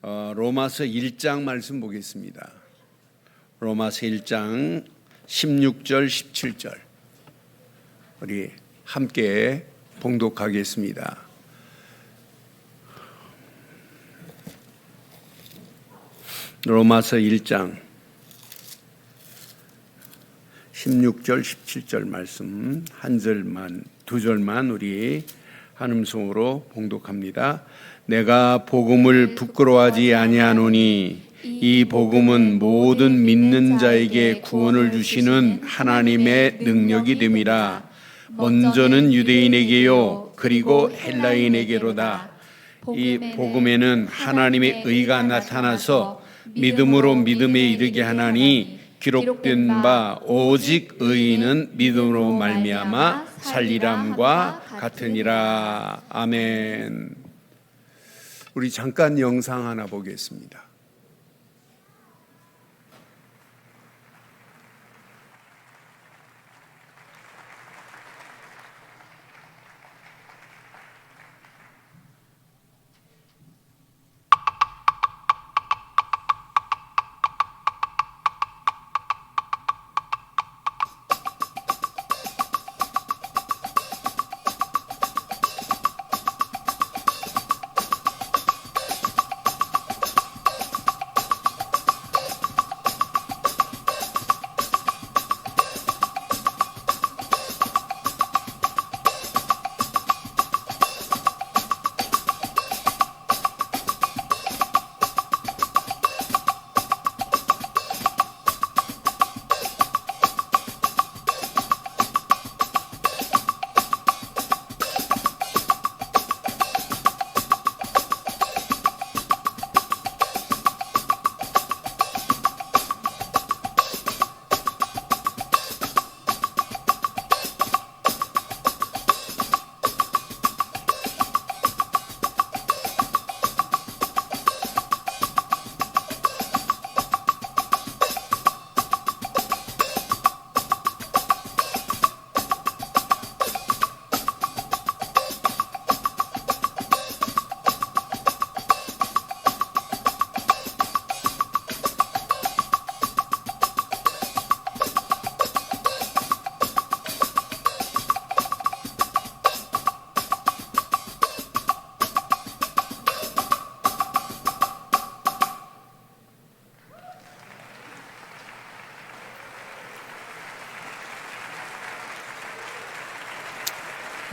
로마서 1장 말씀 보겠습니다. 로마서 1장 16절 17절 우리 함께 봉독하겠습니다. 로마서 1장 16절 17절 말씀 한 절만 두 절만 우리 한음성으로 봉독합니다. 내가 복음을 부끄러워하지 아니하노니 이 복음은 모든 믿는 자에게 구원을 주시는 하나님의 능력이 됨이라. 먼저는 유대인에게요 그리고 헬라인에게로다. 이 복음에는 하나님의 의가 나타나서 믿음으로 믿음에 이르게 하나니 기록된 바 오직 의인은 믿음으로 말미암아 살리람과 같으니라. 아멘. 우리 잠깐 영상 하나 보겠습니다.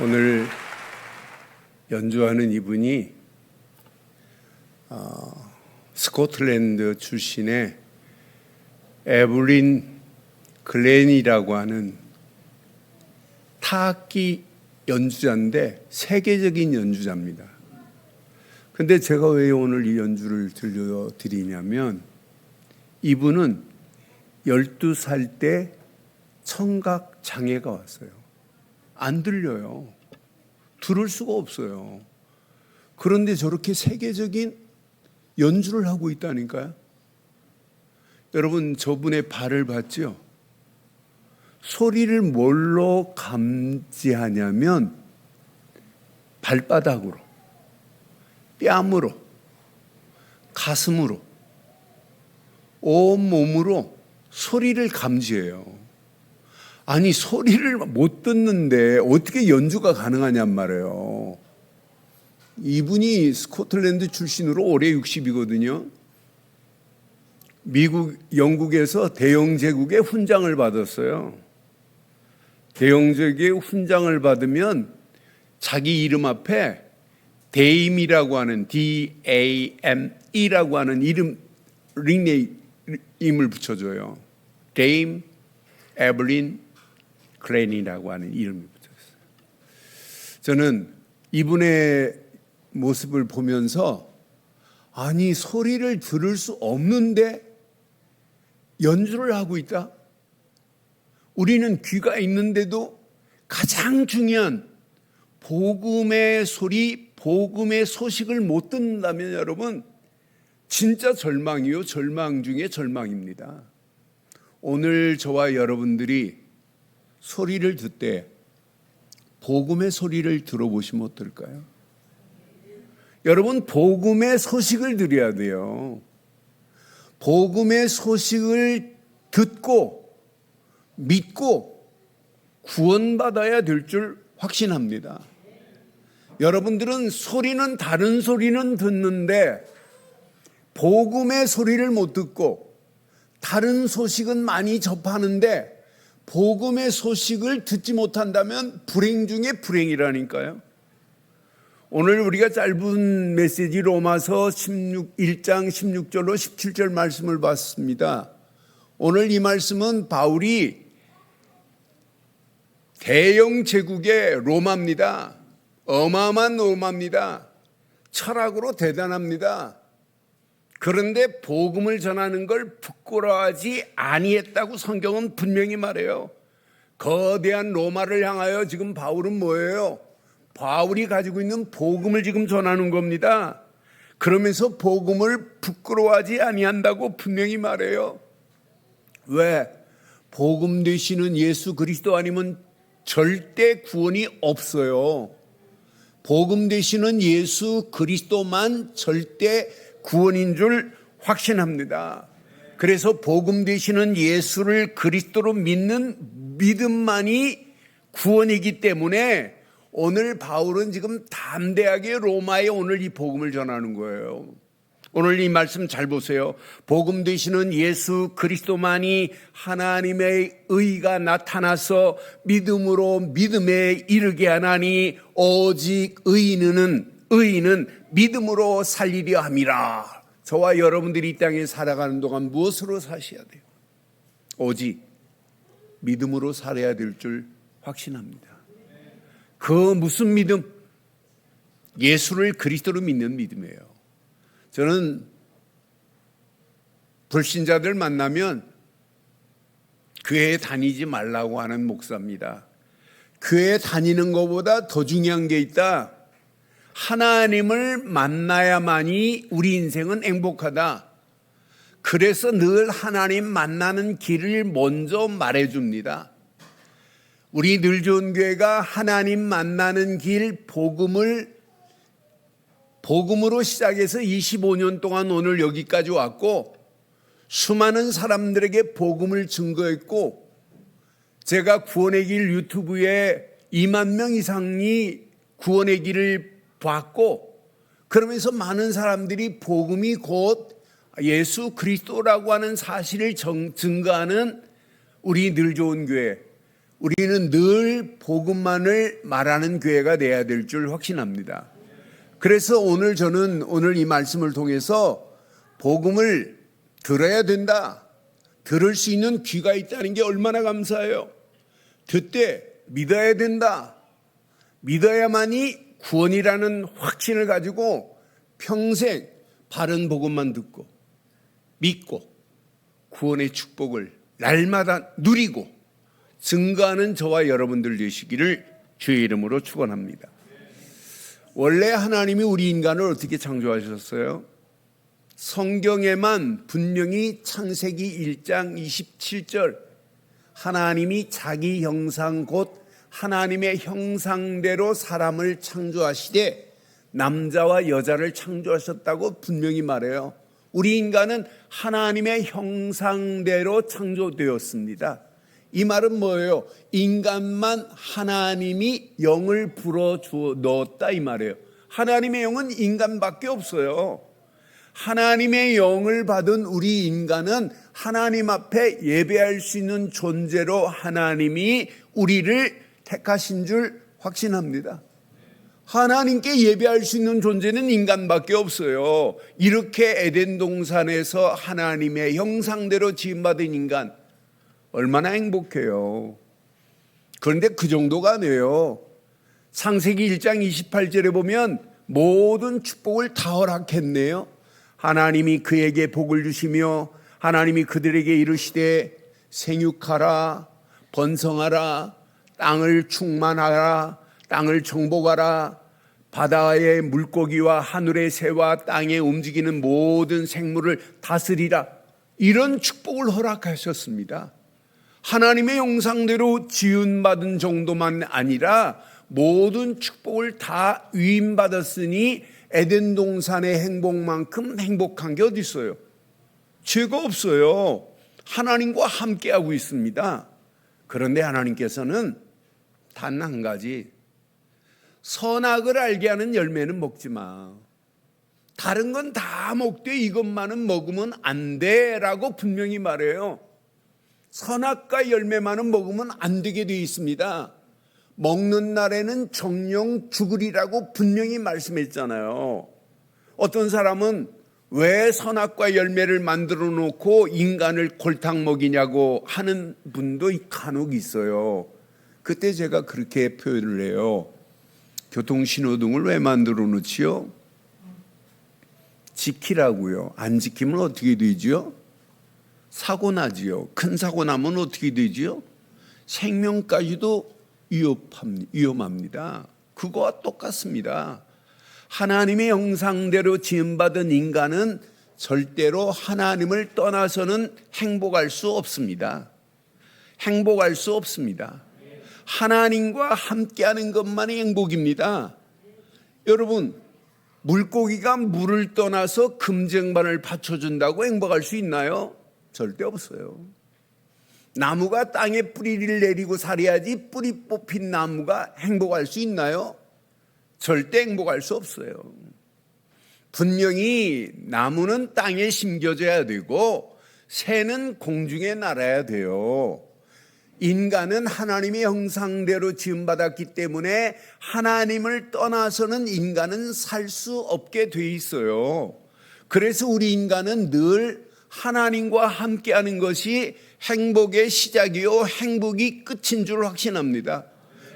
오늘 연주하는 이분이 스코틀랜드 출신의 에블린 글렌이라고 하는 타악기 연주자인데 세계적인 연주자입니다. 근데 제가 왜 오늘 이 연주를 들려드리냐면 이분은 12살 때 청각 장애가 왔어요. 안 들려요. 들을 수가 없어요. 그런데 저렇게 세계적인 연주를 하고 있다니까요. 여러분 저분의 발을 봤죠? 소리를 뭘로 감지하냐면 발바닥으로, 뺨으로, 가슴으로, 온몸으로 소리를 감지해요. 아니 소리를 못 듣는데 어떻게 연주가 가능하냔 말이에요. 이분이 스코틀랜드 출신으로 올해 60이거든요. 영국에서 대영제국의 훈장을 받았어요. 대영제국의 훈장을 받으면 자기 이름 앞에 데임이라고 하는 DAME라고 하는 닉네임을 붙여줘요. 데임 에블린 클랜이라고 하는 이름이 붙었어요. 저는 이분의 모습을 보면서 아니 소리를 들을 수 없는데 연주를 하고 있다. 우리는 귀가 있는데도 가장 중요한 복음의 소리, 복음의 소식을 못 듣는다면 여러분 진짜 절망이요. 절망 중에 절망입니다. 오늘 저와 여러분들이 소리를 듣되 복음의 소리를 들어보시면 어떨까요? 여러분, 복음의 소식을 드려야 돼요. 복음의 소식을 듣고 믿고 구원받아야 될 줄 확신합니다. 여러분들은 다른 소리는 듣는데 복음의 소리를 못 듣고 다른 소식은 많이 접하는데 복음의 소식을 듣지 못한다면 불행 중에 불행이라니까요. 오늘 우리가 짧은 메시지 로마서 1장 16절로 17절 말씀을 봤습니다. 오늘 이 말씀은 바울이 대영 제국의 로마입니다. 어마어마한 로마입니다. 철학으로 대단합니다. 그런데 복음을 전하는 걸 부끄러워하지 아니했다고 성경은 분명히 말해요. 거대한 로마를 향하여 지금 바울은 뭐예요? 바울이 가지고 있는 복음을 지금 전하는 겁니다. 그러면서 복음을 부끄러워하지 아니한다고 분명히 말해요. 왜? 복음 되시는 예수 그리스도 아니면 절대 구원이 없어요. 복음 되시는 예수 그리스도만 절대 구원인 줄 확신합니다. 그래서 복음 되시는 예수를 그리스도로 믿는 믿음만이 구원이기 때문에 오늘 바울은 지금 담대하게 로마에 오늘 이 복음을 전하는 거예요. 오늘 이 말씀 잘 보세요. 복음 되시는 예수 그리스도만이 하나님의 의가 나타나서 믿음으로 믿음에 이르게 하나니 오직 의인은 믿음으로 살리려 함이라. 저와 여러분들이 이 땅에 살아가는 동안 무엇으로 사셔야 돼요? 오직 믿음으로 살아야 될 줄 확신합니다. 그 무슨 믿음? 예수를 그리스도로 믿는 믿음이에요. 저는 불신자들 만나면 교회에 다니지 말라고 하는 목사입니다. 교회에 다니는 것보다 더 중요한 게 있다. 하나님을 만나야만이 우리 인생은 행복하다. 그래서 늘 하나님 만나는 길을 먼저 말해줍니다. 우리 늘 좋은 교회가 하나님 만나는 길 복음으로 시작해서 25년 동안 오늘 여기까지 왔고 수많은 사람들에게 복음을 증거했고 제가 구원의 길 유튜브에 2만 명 이상이 구원의 길을 봤고 그러면서 많은 사람들이 복음이 곧 예수 그리스도라고 하는 사실을 증거하는 우리 늘 좋은 교회, 우리는 늘 복음만을 말하는 교회가 돼야 될 줄 확신합니다. 그래서 저는 오늘 이 말씀을 통해서 복음을 들어야 된다. 들을 수 있는 귀가 있다는 게 얼마나 감사해요. 듣되 믿어야 된다. 믿어야만이 구원이라는 확신을 가지고 평생 바른 복음만 듣고 믿고 구원의 축복을 날마다 누리고 증거하는 저와 여러분들 되시기를 주의 이름으로 축원합니다. 원래 하나님이 우리 인간을 어떻게 창조하셨어요? 성경에만 분명히 창세기 1장 27절 하나님이 자기 형상 곧 하나님의 형상대로 사람을 창조하시되 남자와 여자를 창조하셨다고 분명히 말해요. 우리 인간은 하나님의 형상대로 창조되었습니다. 이 말은 뭐예요? 인간만 하나님이 영을 불어 넣었다 이 말이에요. 하나님의 영은 인간밖에 없어요. 하나님의 영을 받은 우리 인간은 하나님 앞에 예배할 수 있는 존재로 하나님이 우리를 택하신 줄 확신합니다. 하나님께 예배할 수 있는 존재는 인간밖에 없어요. 이렇게 에덴 동산에서 하나님의 형상대로 지음받은 인간 얼마나 행복해요. 그런데 그 정도가 아니에요. 창세기 1장 28절에 보면 모든 축복을 다 허락했네요. 하나님이 그에게 복을 주시며 하나님이 그들에게 이르시되 생육하라 번성하라 땅을 충만하라 땅을 정복하라 바다의 물고기와 하늘의 새와 땅에 움직이는 모든 생물을 다스리라. 이런 축복을 허락하셨습니다. 하나님의 형상대로 지음받은 정도만 아니라 모든 축복을 다 위임받았으니 에덴 동산의 행복만큼 행복한 게 어디 있어요? 죄가 없어요. 하나님과 함께하고 있습니다. 그런데 하나님께서는 단 한 가지, 선악을 알게 하는 열매는 먹지 마. 다른 건 다 먹되 이것만은 먹으면 안 돼라고 분명히 말해요. 선악과 열매만은 먹으면 안 되게 되어 있습니다. 먹는 날에는 정령 죽으리라고 분명히 말씀했잖아요. 어떤 사람은 왜 선악과 열매를 만들어 놓고 인간을 골탕 먹이냐고 하는 분도 간혹 있어요. 그때 제가 그렇게 표현을 해요. 교통신호등을 왜 만들어 놓지요? 지키라고요. 안 지키면 어떻게 되지요? 사고 나지요. 큰 사고 나면 어떻게 되지요? 생명까지도 위험합니다. 그거와 똑같습니다. 하나님의 형상대로 지음받은 인간은 절대로 하나님을 떠나서는 행복할 수 없습니다. 행복할 수 없습니다. 하나님과 함께하는 것만이 행복입니다. 여러분, 물고기가 물을 떠나서 금쟁반을 받쳐준다고 행복할 수 있나요? 절대 없어요. 나무가 땅에 뿌리를 내리고 살아야지 뿌리 뽑힌 나무가 행복할 수 있나요? 절대 행복할 수 없어요. 분명히 나무는 땅에 심겨져야 되고 새는 공중에 날아야 돼요. 인간은 하나님의 형상대로 지음받았기 때문에 하나님을 떠나서는 인간은 살 수 없게 돼 있어요. 그래서 우리 인간은 늘 하나님과 함께하는 것이 행복의 시작이요 행복이 끝인 줄 확신합니다.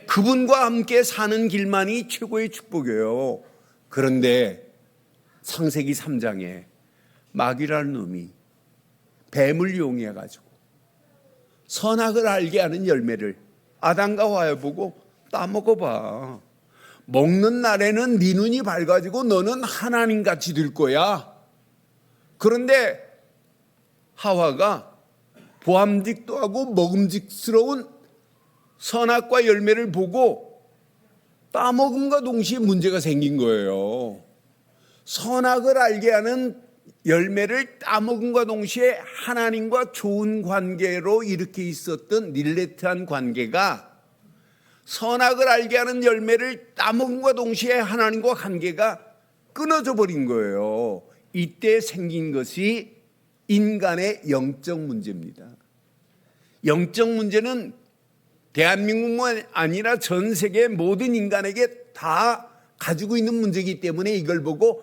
그분과 함께 사는 길만이 최고의 축복이에요. 그런데 창세기 3장에 마귀라는 놈이 뱀을 이용해 가지고 선악을 알게 하는 열매를 아담과 하와에 보고 따먹어봐. 먹는 날에는 네 눈이 밝아지고 너는 하나님같이 될 거야. 그런데 하와가 보암직도 하고 먹음직스러운 선악과 열매를 보고 따먹음과 동시에 문제가 생긴 거예요. 선악을 알게 하는 열매를 따먹음과 동시에 하나님과 좋은 관계로 이렇게 있었던 릴레트한 관계가 선악을 알게 하는 열매를 따먹음과 동시에 하나님과 관계가 끊어져 버린 거예요. 이때 생긴 것이 인간의 영적 문제입니다. 영적 문제는 대한민국만 아니라 전 세계 모든 인간에게 다 가지고 있는 문제이기 때문에 이걸 보고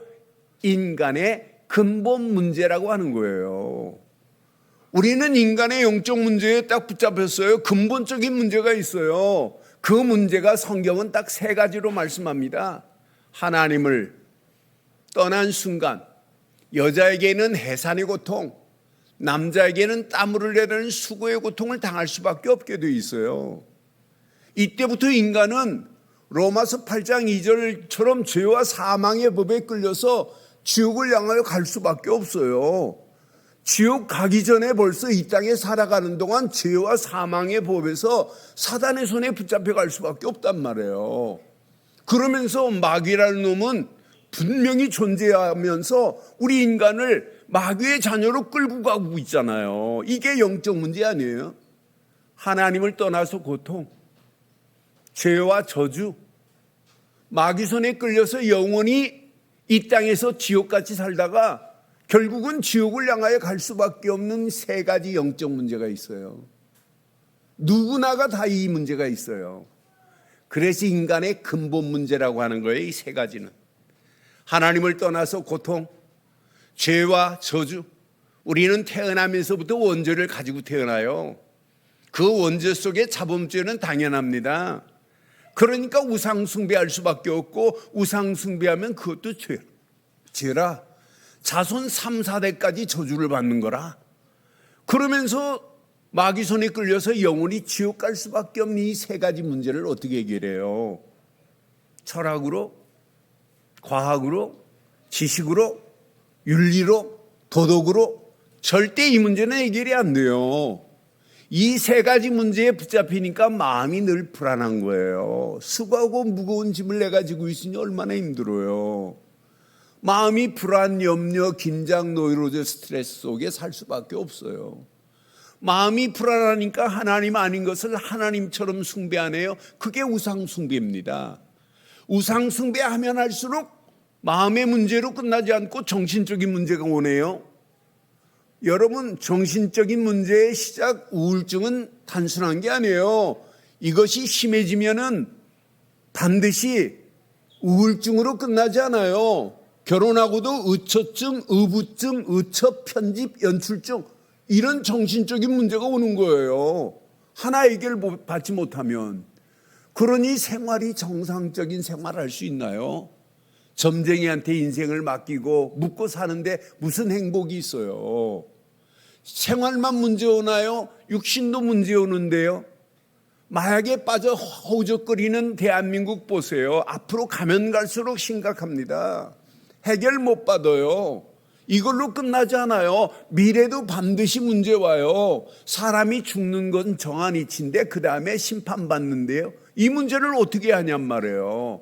인간의 근본 문제라고 하는 거예요. 우리는 인간의 영적 문제에 딱 붙잡혔어요. 근본적인 문제가 있어요. 그 문제가 성경은 딱 세 가지로 말씀합니다. 하나님을 떠난 순간 여자에게는 해산의 고통, 남자에게는 땀을 흘려야 되는 수고의 고통을 당할 수밖에 없게 돼 있어요. 이때부터 인간은 로마서 8장 2절처럼 죄와 사망의 법에 끌려서 지옥을 향하여 갈 수밖에 없어요. 지옥 가기 전에 벌써 이 땅에 살아가는 동안 죄와 사망의 법에서 사단의 손에 붙잡혀 갈 수밖에 없단 말이에요. 그러면서 마귀라는 놈은 분명히 존재하면서 우리 인간을 마귀의 자녀로 끌고 가고 있잖아요. 이게 영적 문제 아니에요? 하나님을 떠나서 고통, 죄와 저주, 마귀 손에 끌려서 영원히 이 땅에서 지옥같이 살다가 결국은 지옥을 향하여 갈 수밖에 없는 세 가지 영적 문제가 있어요. 누구나가 다 이 문제가 있어요. 그래서 인간의 근본 문제라고 하는 거예요. 이 세 가지는. 하나님을 떠나서 고통, 죄와 저주. 우리는 태어나면서부터 원죄를 가지고 태어나요. 그 원죄 속에 자범죄는 당연합니다. 그러니까 우상 숭배할 수밖에 없고 우상 숭배하면 그것도 죄라. 자손 3, 4대까지 저주를 받는 거라. 그러면서 마귀 손에 끌려서 영원히 지옥 갈 수밖에 없는 이 세 가지 문제를 어떻게 해결해요? 철학으로, 과학으로, 지식으로, 윤리로, 도덕으로 절대 이 문제는 해결이 안 돼요. 이 세 가지 문제에 붙잡히니까 마음이 늘 불안한 거예요. 수고하고 무거운 짐을 내가 지고 있으니 얼마나 힘들어요. 마음이 불안, 염려, 긴장, 노이로제, 스트레스 속에 살 수밖에 없어요. 마음이 불안하니까 하나님 아닌 것을 하나님처럼 숭배하네요. 그게 우상 숭배입니다. 우상 숭배하면 할수록 마음의 문제로 끝나지 않고 정신적인 문제가 오네요. 여러분, 정신적인 문제의 시작 우울증은 단순한 게 아니에요. 이것이 심해지면은 반드시 우울증으로 끝나지 않아요. 결혼하고도 의처증, 의부증, 의처 편집, 연출증, 이런 정신적인 문제가 오는 거예요. 하나 해결 받지 못하면. 그러니 생활이 정상적인 생활을 할 수 있나요? 점쟁이한테 인생을 맡기고 묵고 사는데 무슨 행복이 있어요? 생활만 문제 오나요? 육신도 문제 오는데요. 마약에 빠져 허우적거리는 대한민국 보세요. 앞으로 가면 갈수록 심각합니다. 해결 못 받아요. 이걸로 끝나지 않아요. 미래도 반드시 문제 와요. 사람이 죽는 건 정한 이치인데 그 다음에 심판받는데요. 이 문제를 어떻게 하냔 말이에요.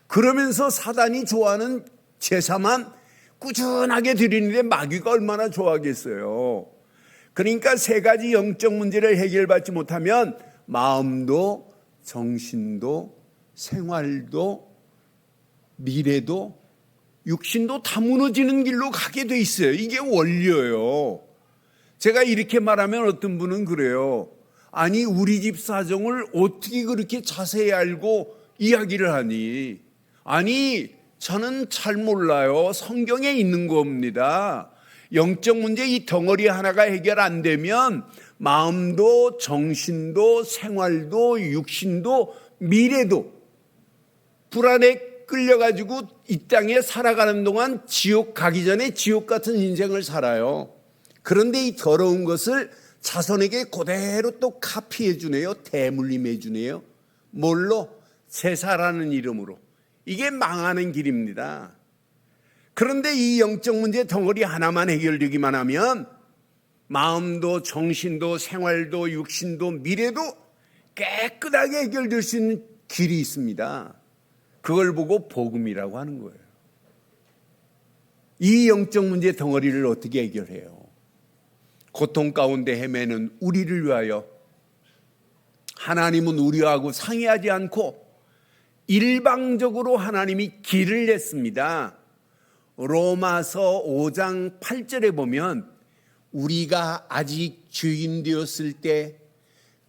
그러면서 사단이 좋아하는 제사만 꾸준하게 드리는데 마귀가 얼마나 좋아하겠어요. 그러니까 세 가지 영적 문제를 해결받지 못하면 마음도 정신도 생활도 미래도 육신도 다 무너지는 길로 가게 돼 있어요. 이게 원리예요. 제가 이렇게 말하면 어떤 분은 그래요. 아니, 우리 집 사정을 어떻게 그렇게 자세히 알고 이야기를 하니? 아니, 저는 잘 몰라요. 성경에 있는 겁니다. 영적 문제 이 덩어리 하나가 해결 안 되면 마음도 정신도 생활도 육신도 미래도 불안에 끌려가지고 이 땅에 살아가는 동안 지옥 가기 전에 지옥 같은 인생을 살아요. 그런데 이 더러운 것을 자손에게 그대로 또 카피해 주네요. 대물림해 주네요. 뭘로? 제사라는 이름으로. 이게 망하는 길입니다. 그런데 이 영적 문제 덩어리 하나만 해결되기만 하면 마음도 정신도 생활도 육신도 미래도 깨끗하게 해결될 수 있는 길이 있습니다. 그걸 보고 복음이라고 하는 거예요. 이 영적 문제 덩어리를 어떻게 해결해요? 고통 가운데 헤매는 우리를 위하여 하나님은 우리하고 상의하지 않고 일방적으로 하나님이 길을 냈습니다. 로마서 5장 8절에 보면 우리가 아직 죄인 되었을 때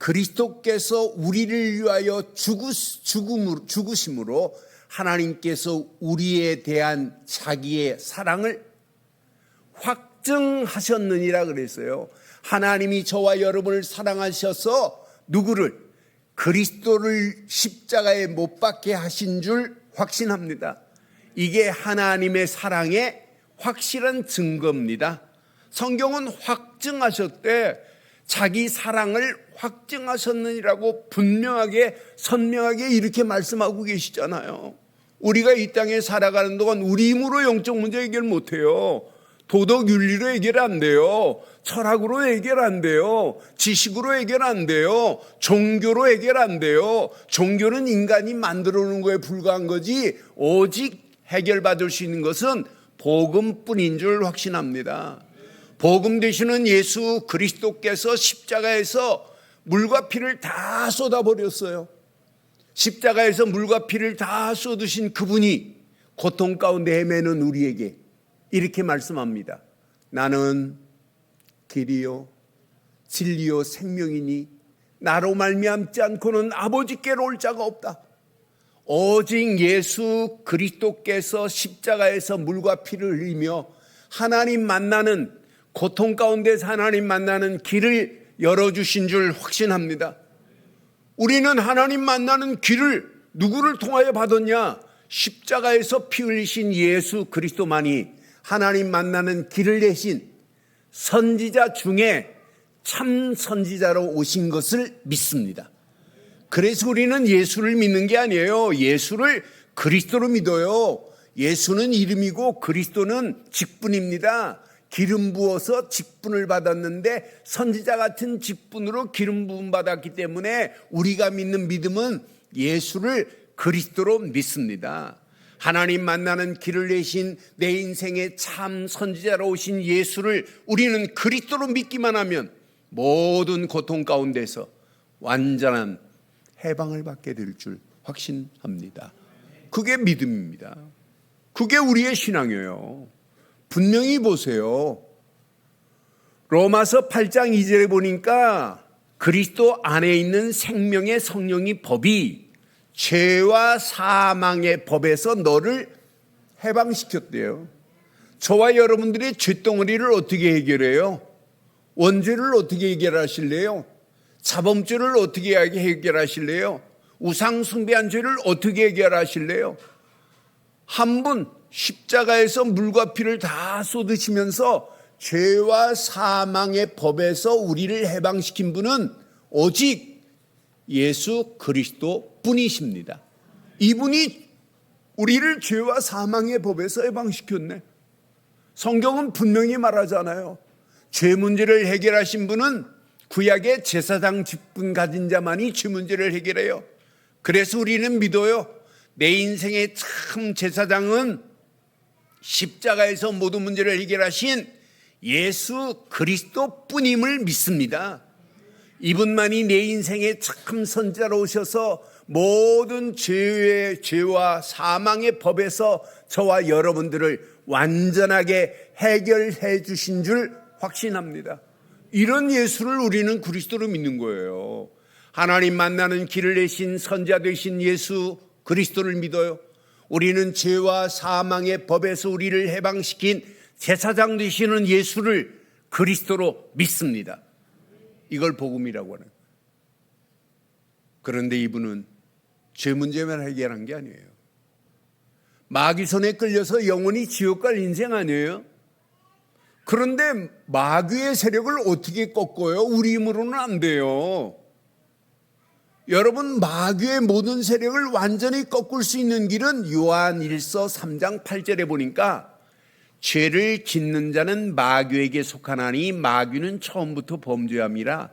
그리스도께서 우리를 위하여 죽으심으로 하나님께서 우리에 대한 자기의 사랑을 확증하셨느니라 그랬어요. 하나님이 저와 여러분을 사랑하셔서 누구를? 그리스도를 십자가에 못 박게 하신 줄 확신합니다. 이게 하나님의 사랑의 확실한 증거입니다. 성경은 확증하셨대. 자기 사랑을 확증하셨느니라고 분명하게 선명하게 이렇게 말씀하고 계시잖아요. 우리가 이 땅에 살아가는 동안 우리 힘으로 영적 문제 해결 못해요. 도덕 윤리로 해결 안 돼요. 철학으로 해결 안 돼요. 지식으로 해결 안 돼요. 종교로 해결 안 돼요. 종교는 인간이 만들어 놓은 거에 불과한 거지 오직 해결받을 수 있는 것은 복음뿐인 줄 확신합니다. 복음 되시는 예수 그리스도께서 십자가에서 물과 피를 다 쏟아버렸어요. 십자가에서 물과 피를 다 쏟으신 그분이 고통 가운데 헤매는 우리에게 이렇게 말씀합니다. 나는 길이요 진리요 생명이니 나로 말미암지 않고는 아버지께로 올 자가 없다. 오직 예수 그리스도께서 십자가에서 물과 피를 흘리며 하나님 만나는 고통 가운데서 하나님 만나는 길을 열어주신 줄 확신합니다. 우리는 하나님 만나는 길을 누구를 통하여 받았냐? 십자가에서 피 흘리신 예수 그리스도만이 하나님 만나는 길을 내신 선지자 중에 참 선지자로 오신 것을 믿습니다. 그래서 우리는 예수를 믿는 게 아니에요. 예수를 그리스도로 믿어요. 예수는 이름이고 그리스도는 직분입니다. 기름 부어서 직분을 받았는데 선지자 같은 직분으로 기름 부음 받았기 때문에 우리가 믿는 믿음은 예수를 그리스도로 믿습니다. 하나님 만나는 길을 내신 내 인생의 참 선지자로 오신 예수를 우리는 그리스도로 믿기만 하면 모든 고통 가운데서 완전한 해방을 받게 될 줄 확신합니다. 그게 믿음입니다. 그게 우리의 신앙이에요. 분명히 보세요. 로마서 8장 2절에 보니까 그리스도 안에 있는 생명의 성령의 법이 죄와 사망의 법에서 너를 해방시켰대요. 저와 여러분들의 죄덩어리를 어떻게 해결해요? 원죄를 어떻게 해결하실래요? 자범죄를 어떻게 해결하실래요? 우상 숭배한 죄를 어떻게 해결하실래요? 한 분 십자가에서 물과 피를 다 쏟으시면서 죄와 사망의 법에서 우리를 해방시킨 분은 오직 예수 그리스도 뿐이십니다. 이분이 우리를 죄와 사망의 법에서 해방시켰네. 성경은 분명히 말하잖아요. 죄 문제를 해결하신 분은 구약의 제사장 직분 가진 자만이 죄 문제를 해결해요. 그래서 우리는 믿어요. 내 인생의 참 제사장은 십자가에서 모든 문제를 해결하신 예수 그리스도 뿐임을 믿습니다. 이분만이 내 인생의 참 선지자로 오셔서 모든 죄와 사망의 법에서 저와 여러분들을 완전하게 해결해 주신 줄 확신합니다. 이런 예수를 우리는 그리스도로 믿는 거예요. 하나님 만나는 길을 내신 선지자 되신 예수 그리스도를 믿어요. 우리는 죄와 사망의 법에서 우리를 해방시킨 제사장 되시는 예수를 그리스도로 믿습니다. 이걸 복음이라고 하는. 그런데 이분은 죄 문제만 해결한 게 아니에요. 마귀 손에 끌려서 영원히 지옥 갈 인생 아니에요? 그런데 마귀의 세력을 어떻게 꺾어요? 우리 힘으로는 안 돼요. 여러분, 마귀의 모든 세력을 완전히 꺾을 수 있는 길은 요한 1서 3장 8절에 보니까 죄를 짓는 자는 마귀에게 속하나니 마귀는 처음부터 범죄함이라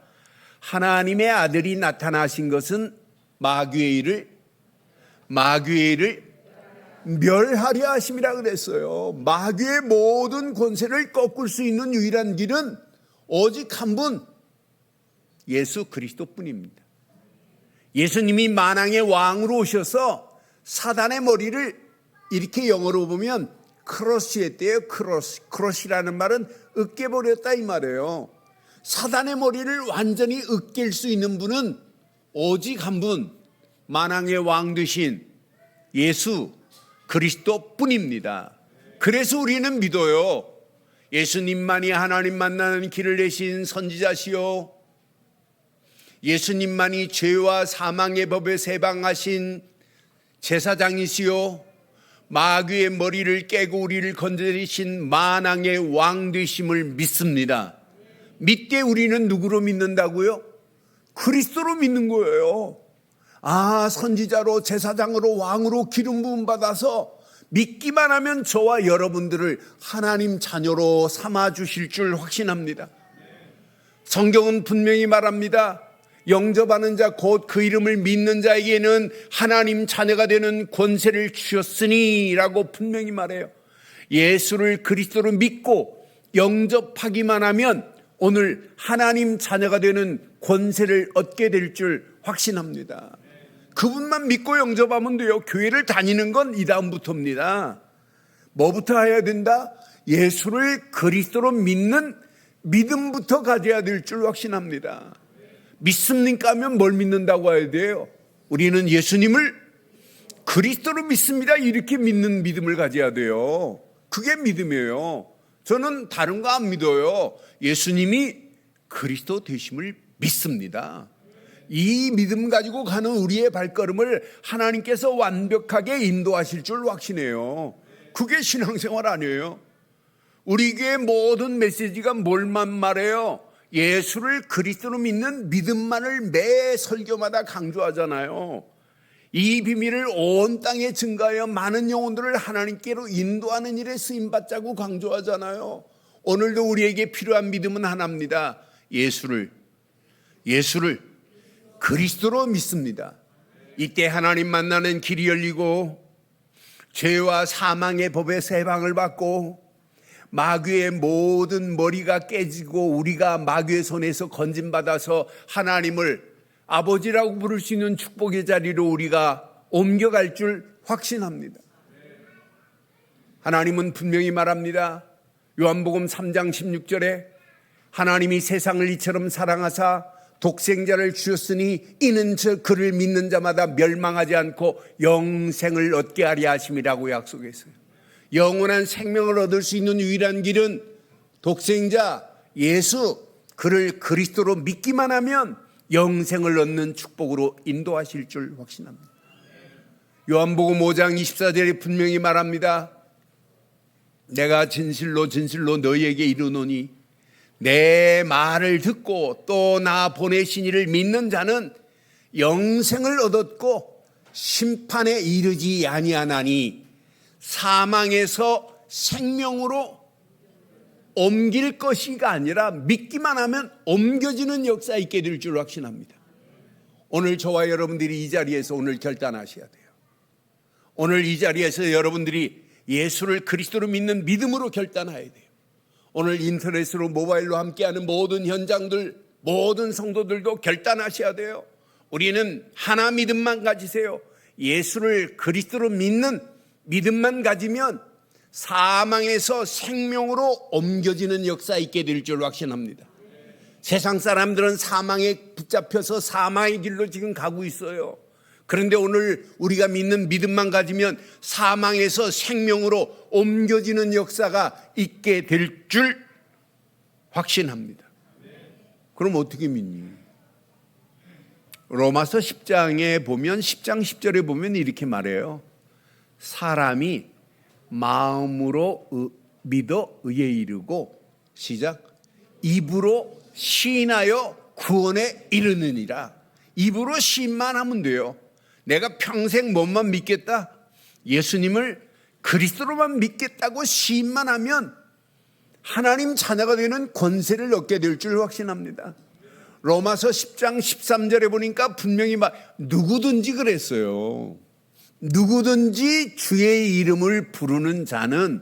하나님의 아들이 나타나신 것은 마귀의 일을 멸하려 하심이라 그랬어요. 마귀의 모든 권세를 꺾을 수 있는 유일한 길은 오직 한 분, 예수 그리스도뿐입니다. 예수님이 만왕의 왕으로 오셔서 사단의 머리를 이렇게 영어로 보면 크러쉬했대요. 크러쉬라는 말은 으깨버렸다 이 말이에요. 사단의 머리를 완전히 으깰 수 있는 분은 오직 한 분, 만왕의 왕 되신 예수 그리스도뿐입니다. 그래서 우리는 믿어요. 예수님만이 하나님 만나는 길을 내신 선지자시요, 예수님만이 죄와 사망의 법에서 해방하신 제사장이시요, 마귀의 머리를 깨고 우리를 건져내신 만왕의 왕 되심을 믿습니다. 믿되 우리는 누구로 믿는다고요? 그리스도로 믿는 거예요. 선지자로 제사장으로 왕으로 기름 부음 받아서 믿기만 하면 저와 여러분들을 하나님 자녀로 삼아 주실 줄 확신합니다. 성경은 분명히 말합니다. 영접하는 자 곧 그 이름을 믿는 자에게는 하나님 자녀가 되는 권세를 주셨으니 라고 분명히 말해요. 예수를 그리스도로 믿고 영접하기만 하면 오늘 하나님 자녀가 되는 권세를 얻게 될 줄 확신합니다. 그분만 믿고 영접하면 돼요. 교회를 다니는 건 이 다음부터입니다. 뭐부터 해야 된다? 예수를 그리스도로 믿는 믿음부터 가져야 될 줄 확신합니다. 믿습니까 하면 뭘 믿는다고 해야 돼요? 우리는 예수님을 그리스도로 믿습니다. 이렇게 믿는 믿음을 가져야 돼요. 그게 믿음이에요. 저는 다른 거 안 믿어요. 예수님이 그리스도 되심을 믿습니다. 이 믿음 가지고 가는 우리의 발걸음을 하나님께서 완벽하게 인도하실 줄 확신해요. 그게 신앙생활 아니에요? 우리 교회 모든 메시지가 뭘만 말해요? 예수를 그리스도로 믿는 믿음만을 매 설교마다 강조하잖아요. 이 비밀을 온 땅에 증가하여 많은 영혼들을 하나님께로 인도하는 일에 쓰임받자고 강조하잖아요. 오늘도 우리에게 필요한 믿음은 하나입니다. 예수를 그리스도로 믿습니다. 이때 하나님 만나는 길이 열리고 죄와 사망의 법에서 해방을 받고 마귀의 모든 머리가 깨지고 우리가 마귀의 손에서 건짐받아서 하나님을 아버지라고 부를 수 있는 축복의 자리로 우리가 옮겨갈 줄 확신합니다. 하나님은 분명히 말합니다. 요한복음 3장 16절에 하나님이 세상을 이처럼 사랑하사 독생자를 주셨으니 이는 그를 믿는 자마다 멸망하지 않고 영생을 얻게 하려 하심이라고 약속했어요. 영원한 생명을 얻을 수 있는 유일한 길은 독생자 예수 그를 그리스도로 믿기만 하면 영생을 얻는 축복으로 인도하실 줄 확신합니다. 요한복음 5장 24절에 분명히 말합니다. 내가 진실로 진실로 너희에게 이르노니 내 말을 듣고 또 나 보내신 이를 믿는 자는 영생을 얻었고 심판에 이르지 아니하나니 사망에서 생명으로 옮길 것이가 아니라 믿기만 하면 옮겨지는 역사 있게 될 줄 확신합니다. 오늘 저와 여러분들이 이 자리에서 오늘 결단하셔야 돼요. 오늘 이 자리에서 여러분들이 예수를 그리스도로 믿는 믿음으로 결단해야 돼요. 오늘 인터넷으로 모바일로 함께하는 모든 현장들, 모든 성도들도 결단하셔야 돼요. 우리는 하나 믿음만 가지세요. 예수를 그리스도로 믿는 믿음만 가지면 사망에서 생명으로 옮겨지는 역사 있게 될 줄 확신합니다. 세상 사람들은 사망에 붙잡혀서 사망의 길로 지금 가고 있어요. 그런데 오늘 우리가 믿는 믿음만 가지면 사망에서 생명으로 옮겨지는 역사가 있게 될 줄 확신합니다. 그럼 어떻게 믿니? 로마서 10장에 보면 10장 10절에 보면 이렇게 말해요. 사람이 마음으로 믿어 의에 이르고 시작 입으로 시인하여 구원에 이르느니라. 입으로 시인만 하면 돼요. 내가 평생 뭐만 믿겠다? 예수님을 그리스도로만 믿겠다고 시인만 하면 하나님 자녀가 되는 권세를 얻게 될 줄 확신합니다. 로마서 10장 13절에 보니까 분명히 누구든지 그랬어요. 누구든지 주의 이름을 부르는 자는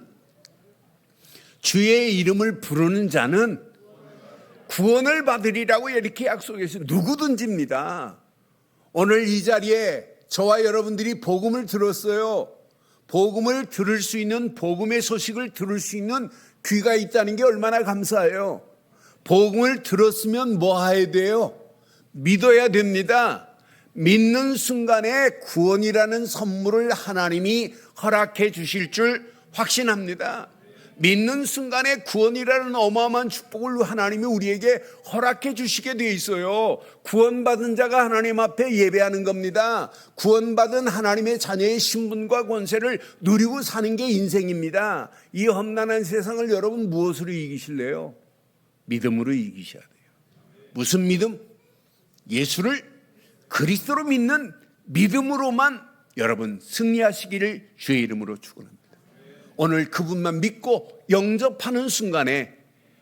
구원을 받으리라고 이렇게 약속했어요. 누구든지입니다. 오늘 이 자리에 저와 여러분들이 복음을 들었어요. 복음을 들을 수 있는 복음의 소식을 들을 수 있는 귀가 있다는 게 얼마나 감사해요. 복음을 들었으면 뭐 해야 돼요? 믿어야 됩니다. 믿는 순간에 구원이라는 선물을 하나님이 허락해 주실 줄 확신합니다. 믿는 순간에 구원이라는 어마어마한 축복을 하나님이 우리에게 허락해 주시게 되어 있어요. 구원받은 자가 하나님 앞에 예배하는 겁니다. 구원받은 하나님의 자녀의 신분과 권세를 누리고 사는 게 인생입니다. 이 험난한 세상을 여러분 무엇으로 이기실래요? 믿음으로 이기셔야 돼요. 무슨 믿음? 예수를 그리스도로 믿는 믿음으로만 여러분 승리하시기를 주의 이름으로 축원합니다. 오늘 그분만 믿고 영접하는 순간에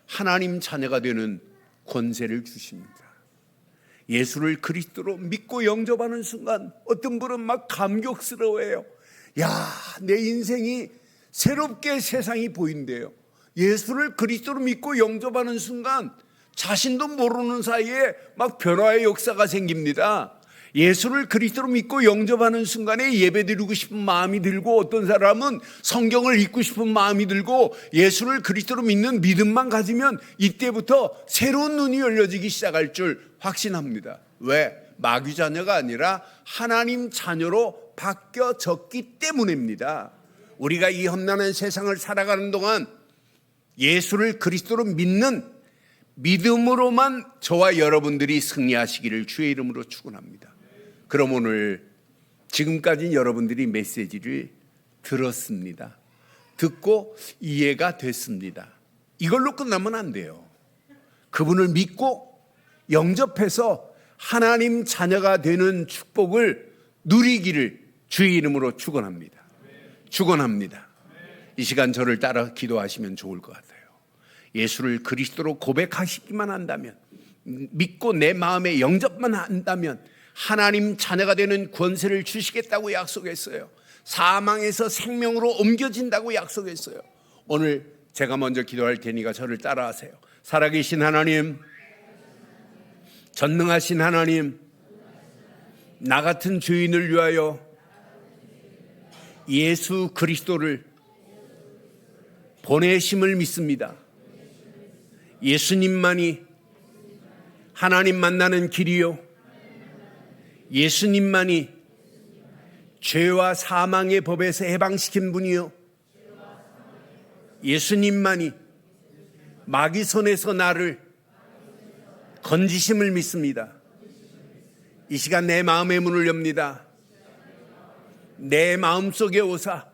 하나님 자녀가 되는 권세를 주십니다. 예수를 그리스도로 믿고 영접하는 순간 어떤 분은 막 감격스러워해요. 야, 내 인생이 새롭게 세상이 보인대요. 예수를 그리스도로 믿고 영접하는 순간 자신도 모르는 사이에 막 변화의 역사가 생깁니다. 예수를 그리스도로 믿고 영접하는 순간에 예배드리고 싶은 마음이 들고 어떤 사람은 성경을 읽고 싶은 마음이 들고 예수를 그리스도로 믿는 믿음만 가지면 이때부터 새로운 눈이 열려지기 시작할 줄 확신합니다. 왜? 마귀 자녀가 아니라 하나님 자녀로 바뀌어졌기 때문입니다. 우리가 이 험난한 세상을 살아가는 동안 예수를 그리스도로 믿는 믿음으로만 저와 여러분들이 승리하시기를 주의 이름으로 축원합니다. 그럼 오늘 지금까지 여러분들이 메시지를 들었습니다. 듣고 이해가 됐습니다. 이걸로 끝나면 안 돼요. 그분을 믿고 영접해서 하나님 자녀가 되는 축복을 누리기를 주의 이름으로 축원합니다. 축원합니다. 이 시간 저를 따라 기도하시면 좋을 것 같아요. 예수를 그리스도로 고백하시기만 한다면, 믿고 내 마음에 영접만 한다면 하나님 자녀가 되는 권세를 주시겠다고 약속했어요. 사망에서 생명으로 옮겨진다고 약속했어요. 오늘 제가 먼저 기도할 테니까 저를 따라하세요. 살아계신 하나님, 전능하신 하나님, 나 같은 죄인을 위하여 예수 그리스도를 보내심을 믿습니다. 예수님만이 하나님 만나는 길이요, 예수님만이 죄와 사망의 법에서 해방시킨 분이요, 예수님만이 마귀 손에서 나를 건지심을 믿습니다. 이 시간 내 마음의 문을 엽니다. 내 마음속에 오사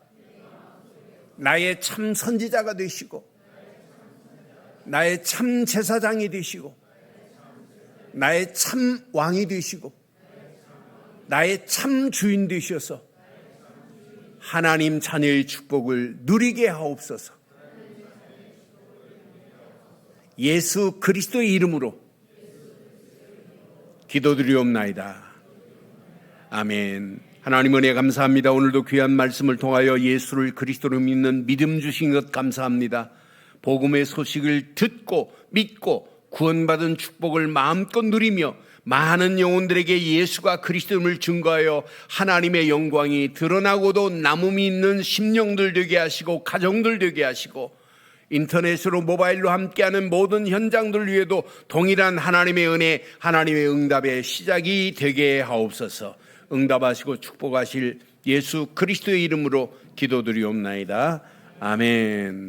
나의 참 선지자가 되시고 나의 참 제사장이 되시고 나의 참 왕이 되시고 나의 참 주인 되셔서 하나님 자녀의 축복을 누리게 하옵소서. 예수 그리스도의 이름으로 기도드리옵나이다. 아멘. 하나님 은혜 감사합니다. 오늘도 귀한 말씀을 통하여 예수를 그리스도로 믿는 믿음 주신 것 감사합니다. 복음의 소식을 듣고 믿고 구원받은 축복을 마음껏 누리며 많은 영혼들에게 예수가 그리스도임을 증거하여 하나님의 영광이 드러나고도 남음이 있는 심령들 되게 하시고 가정들 되게 하시고 인터넷으로 모바일로 함께하는 모든 현장들 위에도 동일한 하나님의 은혜, 하나님의 응답의 시작이 되게 하옵소서. 응답하시고 축복하실 예수 그리스도의 이름으로 기도드리옵나이다. 아멘.